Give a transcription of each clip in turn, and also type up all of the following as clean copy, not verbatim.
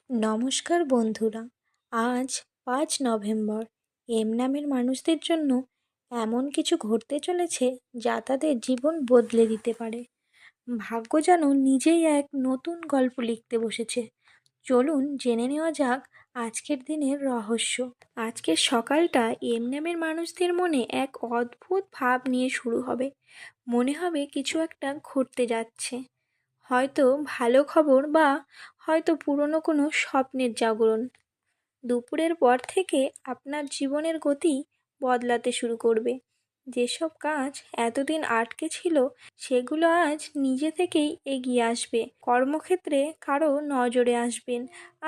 নমস্কার বন্ধুরা। আজ 5 নভেম্বর। এম নামের মানুষদের জন্য এমন কিছু ঘটতে চলেছে যা তাদের জীবন বদলে দিতে পারে। ভাগ্য যেন নিজেই এক নতুন গল্প লিখতে বসেছে। চলুন জেনে নেওয়া যাক আজকের দিনের রহস্য। আজকের সকালটা এম নামের মানুষদের মনে এক অদ্ভুত ভাব নিয়ে শুরু হবে। মনে হবে কিছু একটা ঘটতে যাচ্ছে, হয়তো ভালো খবর বা হয়তো পুরনো কোনো স্বপ্নের জাগরণ। দুপুরের পর থেকে আপনার জীবনের গতি বদলাতে শুরু করবে। যেসব কাজ এতদিন আটকে ছিল সেগুলো আজ নিজে থেকেই এগিয়ে আসবে। কর্মক্ষেত্রে কারো নজরে আসবেন,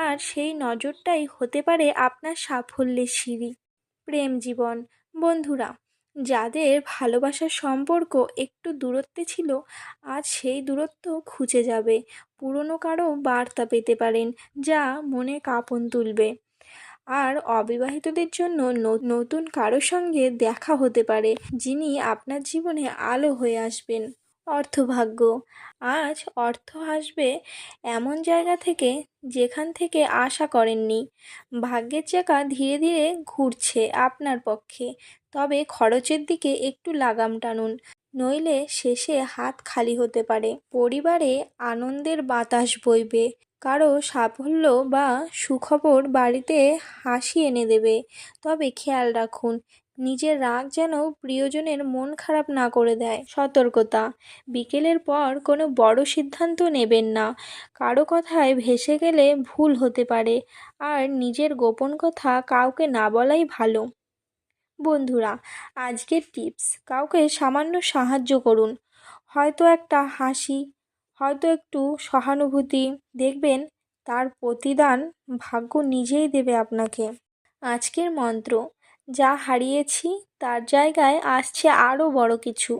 আর সেই নজরটাই হতে পারে আপনার সাফল্যের সিঁড়ি। প্রেম জীবন, বন্ধুরা, যাদের ভালোবাসার সম্পর্ক একটু দূরত্বে ছিল, আজ সেই দূরত্ব ঘুচে যাবে। পুরনো কারো বার্তা পেতে পারেন যা মনে কাঁপন তুলবে। আর অবিবাহিতদের জন্য নতুন কারো সঙ্গে দেখা হতে পারে, যিনি আপনার জীবনে আলো হয়ে আসবেন। অর্থভাগ্য, আজ অর্থ আসবে এমন জায়গা থেকে যেখান থেকে আশা করেননি। ভাগ্যের চাকা ধীরে ধীরে ঘুরছে আপনার পক্ষে, তবে খরচের দিকে একটু লাগাম টানুন, নইলে শেষে হাত খালি হতে পারে। পরিবারে আনন্দের বাতাস বইবে, কারো সাফল্য বা সুখবর বাড়িতে হাসি এনে দেবে। তবে খেয়াল রাখুন, নিজের রাগ যেন প্রিয়জনের মন খারাপ না করে দেয়। সতর্কতা, বিকেলের পর কোনো বড় সিদ্ধান্ত নেবেন না। কারো কথায় ভেসে গেলে ভুল হতে পারে, আর নিজের গোপন কথা কাউকে না বলাই ভালো। বন্ধুরা, আজকের টিপস: কাউকে সামান্য সাহায্য করুন, হয়তো একটা হাসি, হয়তো একটু সহানুভূতি, দেখবেন তার প্রতিদান ভাগ্য নিজেই দেবে আপনাকে। আজকের মন্ত্র: যা হারিয়েছি তার জায়গায় আসছে আরও বড় কিছু।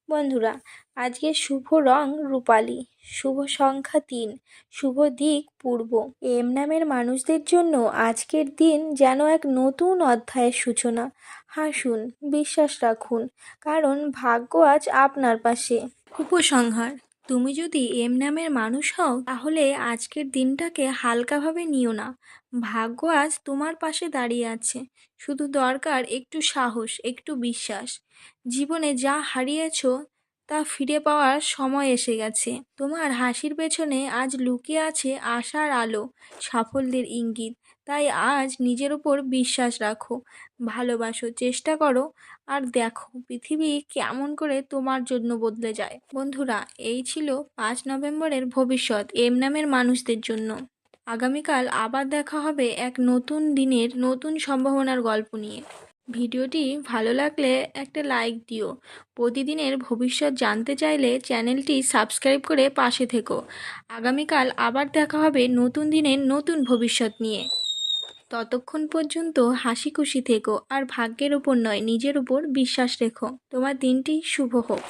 বন্ধুরা, আজকের শুভ রং রূপালি, শুভ সংখ্যা 3, শুভ দিক পূর্ব। এম নামের মানুষদের জন্য আজকের দিন যেন এক নতুন অধ্যায়ের সূচনা। হাসুন, বিশ্বাস রাখুন, কারণ ভাগ্য আজ আপনার পাশে। উপসংহার: তুমি যদি এম নামের মানুষ হও, তাহলে আজকের দিনটাকে হালকাভাবে নিও না। ভাগ্য আজ তোমার পাশে দাঁড়িয়ে আছে, শুধু দরকার একটু সাহস, একটু বিশ্বাস। জীবনে যা হারিয়েছো তা ফিরে পাওয়ার সময় এসে গেছে। তোমার হাসির পেছনে আজ লুকিয়ে আছে আশার আলো, সাফল্যের ইঙ্গিত। তাই আজ নিজের উপর বিশ্বাস রাখো, ভালোবাসো, চেষ্টা করো, আর দেখো পৃথিবী কেমন করে তোমার জন্য বদলে যায়। বন্ধুরা, এই ছিল 5 নভেম্বরের ভবিষ্যৎ এম নামের মানুষদের জন্য। আগামীকাল আবার দেখা হবে এক নতুন দিনের নতুন সম্ভাবনার গল্প নিয়ে। ভিডিওটি ভালো লাগলে একটা লাইক দিও। প্রতিদিনের ভবিষ্যৎ জানতে চাইলে চ্যানেলটি সাবস্ক্রাইব করে পাশে থেকো। আগামীকাল আবার দেখা হবে নতুন দিনের নতুন ভবিষ্যৎ নিয়ে। ততক্ষণ পর্যন্ত হাসি খুশি থেকো, আর ভাগ্যের ওপর নয়, নিজের উপর বিশ্বাস রেখো। তোমার দিনটি শুভ হোক।